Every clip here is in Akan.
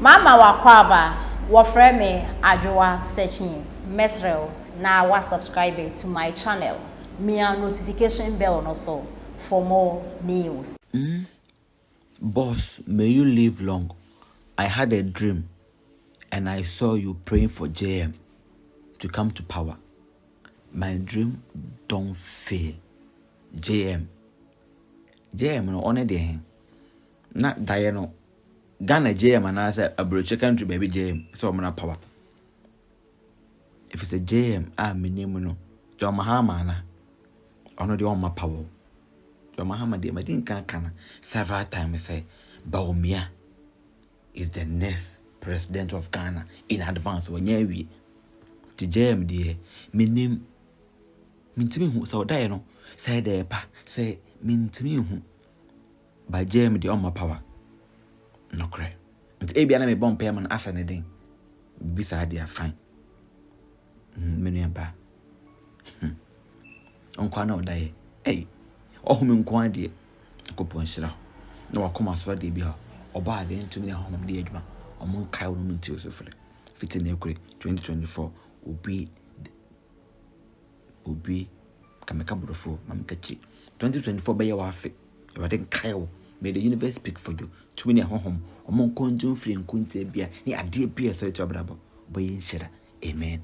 Mama wakwaba wofre me adwoa searching mesrel na wa subscribe to my channel. Me a notification bell no so for more news. Boss, may you live long. I had a dream and I saw you praying for JM to come to power. My dream don't fail. JM no on the not Diano. Ghana JM and I said a British country baby JM so I'm power. If it's a JM, my name no. John Mahama na. Ono the on my power. John Mahama de my didn't can several times say Bawumia is the next president of Ghana in advance when we to JM dear me name mintimi hu so die no say there pa say mintimi hu by JM the on my power no cry it ebia na me bomb payment asa ne den bisa dia fine menu pa onkwa na odai eh ohumi nkwa de akopon hira na wakoma so de bia oba de ntumi na homam de adwuma omon kai wo mu ntio so fere fiti na ekure 2024 obi kameka brofo mamkachi 2024 be ya wa afi e kai wo may the universe speak for you to me home omon konjun free nkunte bia ni ade bia so eto brabo boy nshira amen.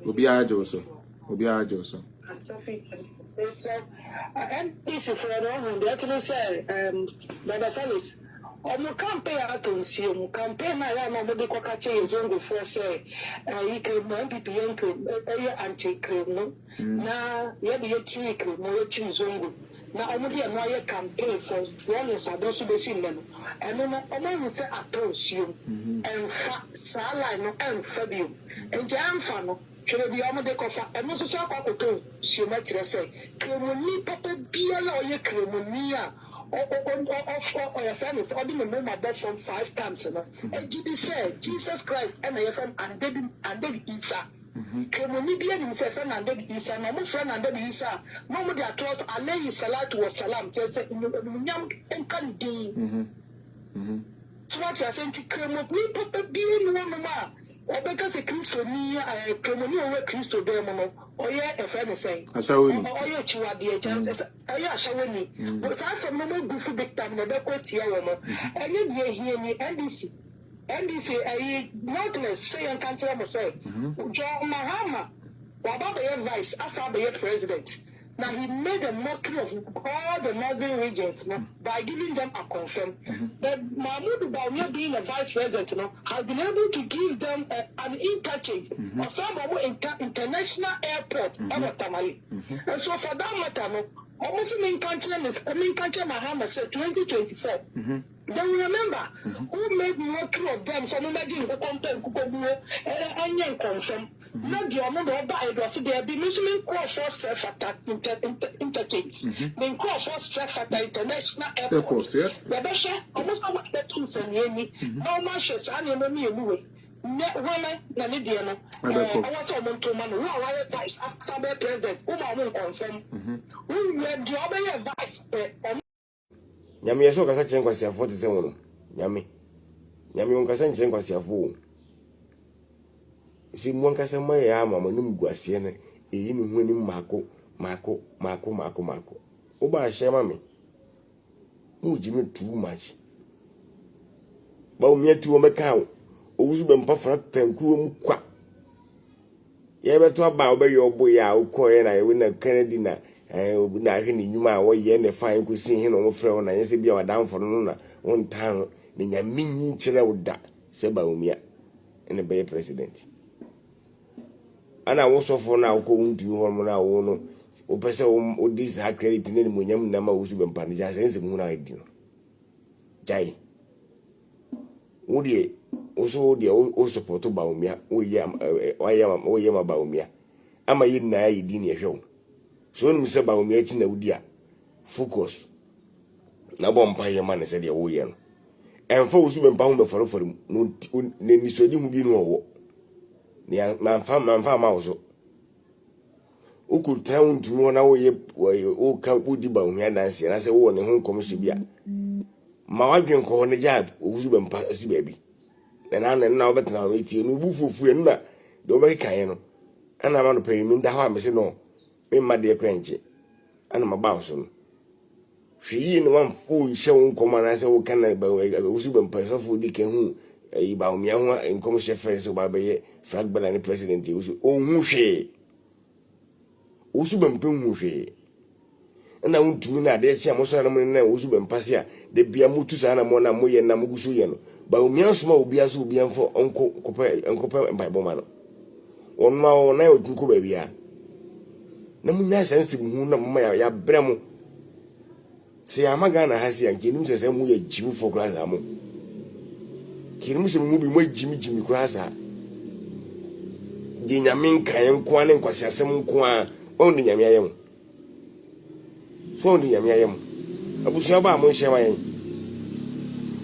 Obi ajoso. NDC for the home, they actually say, Brother Felix, omu campaign atonsi omu campaign na ya na omu kwa kache yezongo for say ike mo MPP yanko anti claim no na ye be yetiri claim mo yetiri zongo na omu de no ye campaign for one sado so be sin no eno no omu say atonsi emfa sala no emfa bio enje emfa no kere bi omu de kofa eno so so akwakoto sioma kire say kremoni papa bia ya oye kremoni a your friend is ordering my bed from 5 times, you know. And Jesus Christ and your friend and David Isa. Kremoni himself and David Isa, no more friend and David Isa. No more their trust, alayhi salatu was salam, just say, Nyam and Kandi. So what you're saying to Kremoni, Papa being one more. Or because a Christo near a Kremoni over Christo Demono, or yeah, a friend is saying, I shall win. Oh, yeah, you are the chances. Oh, yeah, shall win. But that's a moment before big time, the quote here, and then here near NDC, a notless say and can't tell myself. John Mahama, what about the advice as the president? Now he made a mockery of all the northern regions by giving them a confirm. But Mahmoud Bawumia being a vice president has been able to give them an interchange or some international airport Tamale. And so for that matter, almost main country Mahama said 2024. They will remember who made mockery of them. So imagine who confirm and confirm. Not the amount of it was there be Muslim call for self-attack interchange. Then call for self-attack international airports. The best almost how much better than any. No much as I never knew anyway. Woman, Nanidiano, I was a man to man who are vice after president, whom I will confirm. Who were the other vice. Nyame yeso kasa chenkwasi afo tse wono nyame onkasa chenkwasi afo si mu onkasa ma ya ama manum guase ne eyi ne hu ni mako o ba hye ma me mu jimi too much ba o mi atu o meka o wusu be mpa fra tankuo mu kwa ye beto aba o be yo bo ya o koye na ye na Kennedy na obi na ahwe ni nyuma a wo ye ne fan kusi hin no mo frɛ wo na yese bia wadanfo no na won tan ne nyame nyi kyerɛ wo da se Bawumia ene be president ana wo sofo na wo ko untu ho mo na wo no wo pese wo dis ha credit ne mo nyam na ma wo su be mpa no ja sense mu na edi no jai wo die wo so die wo support Bawumia wo ye ma Bawumia ama yi na ya yi ne hwe so no se Bawumia chi na wudi a focus na bompa ye man se de wo ye no emfa wo su be mpa ho be foro no ne ni so di hu bi no wo ne man fa ma wo so Uku town to me na wo ka udi Bawumia dance na say wo ne ho komhye bia ma wadwen ko ne jab obusu bempa asi baabi na obetena o etie no bufufu enu na de obeka no ana ma no pay mi nda ho amese no me ma de kranche ana ma ba so no hwi ni wan fu hye wo nkoma na say wo kan na obusu bempa so fu di ke hu Bawumia ho enkomhye fe so ba be flag bella ni president obusu ohun hwe obusu bempa hu hwe na untumi na de chia moso na na obusu bempa se a de bia mutu sa na mo na mo ye na mugusu ye no Bawumia soma obi aso obi anfo onko Bible man onno na otunko ba bia na munya sense mu na mama ya brem se ya maga na hasi anke nim se mu ya jimi for class amu kirim se mu bi mo jimi class a di nyamin kan ko an nkwasi asem nko a on di nyame ayem so on di nyame ayem abusu ba mo hye wan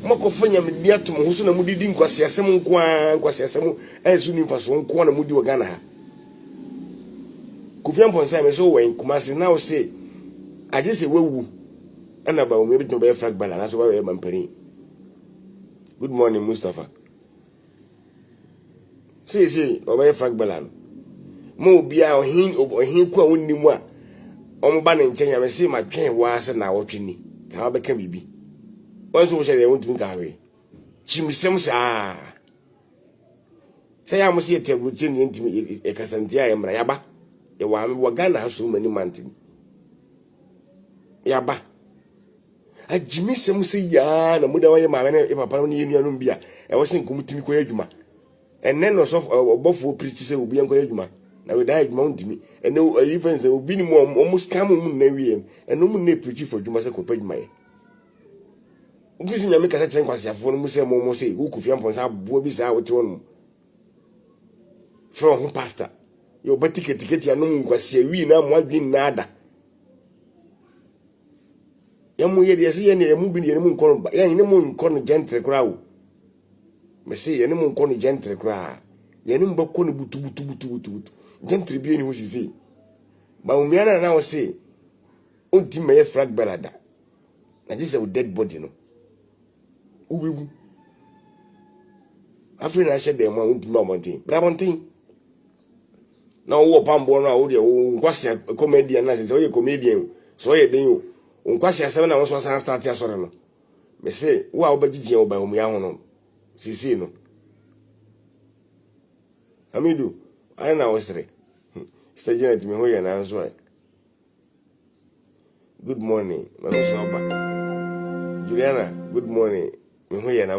mako fanya media to mo so na mudidi nkwasi asem nko a nkwasi asem ezu ni mfaso nko na mudi wagana ha kufiam ponsa me so wen kumasi now say aje se wewu ana Bawumia bitu be flag bala na so ba be mampani. Good morning Mustafa. See oba flag bala no mo bia ohin kwa wonni mu a omba ne nchen ya me se ma twen wa se na wotweni ka ba ka bibi wanso wo shede wontumi ka we chimisem sa say am se tebu tini ntimi e kasantia ya mra yaba e wa me wagana ha so mani mantin yaba ajimisem se ya na muda wa ye ma ne e papa ne yenu anum bia e wo sen komutimi ko adwuma enne no so obofo preach se obi enko adwuma na we die mountain and no even say obi ni mo almost come mu na wie and no mu na preach for adwuma se ko pa adwuma ye obi si nyame kasa chen kwase afo no mu se mo se ku kufia mponsa bo bi sa wote wonu from pastor yo batiketi ya no mu kwase wi na mo adwin na ada ya mu ye de se ye ne ya mu bi ne mu nkon ba ya ne mu nkon gentle crowd me say ye ne mu nkon gentle crowd ye ne mbako ne butu gentle bi ni ho sisi Bawumia na wo say onti me flag belada na this is dead body no ubebu afri na she dem onti ma montin na wo pambo no a wo de wo kwase comedian na se o ye comedian so ye den o kwase asem na wo so san start ya sore no me say wo a wo bagigien wo Bawumia ho no sisi no Hamidu I na wo sere stage na me ho ye na so good morning ma so ba Juliana good morning me ho ye na